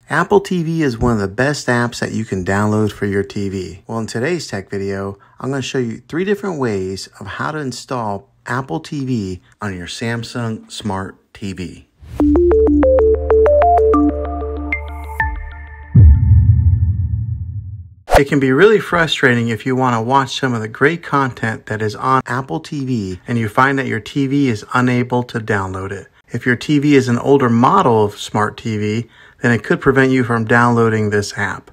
Apple TV is one of the best apps that you can download for your TV. Well, in today's tech video, I'm going to show you 3 different ways of how to install Apple TV on your Samsung Smart TV. It can be really frustrating if you want to watch some of the great content that is on Apple TV and you find that your TV is unable to download it. If your TV is an older model of Smart TV, then it could prevent you from downloading this app.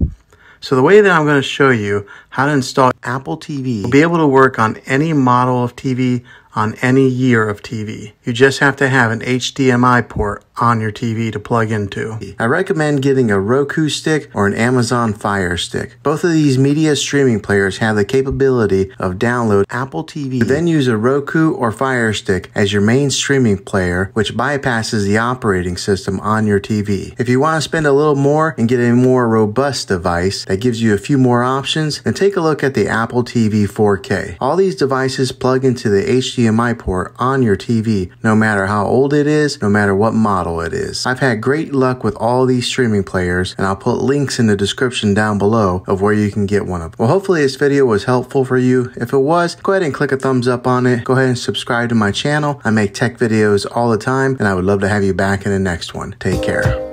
So the way that I'm going to show you how to install Apple TV will be able to work on any model of TV on any year of TV. You just have to have an HDMI port on your TV to plug into. I recommend getting a Roku stick or an Amazon Fire Stick. Both of these media streaming players have the capability of download Apple TV, then use a Roku or Fire Stick as your main streaming player, which bypasses the operating system on your TV. If you want to spend a little more and get a more robust device that gives you a few more options, then take a look at the Apple TV 4K. All these devices plug into the HDMI port on your TV, no matter how old it is, no matter what model it is. I've had great luck with all these streaming players, and I'll put links in the description down below of where you can get one of them. Well, hopefully this video was helpful for you. If it was, go ahead and click a thumbs up on it. Go ahead and subscribe to my channel. I make tech videos all the time, and I would love to have you back in the next one. Take care.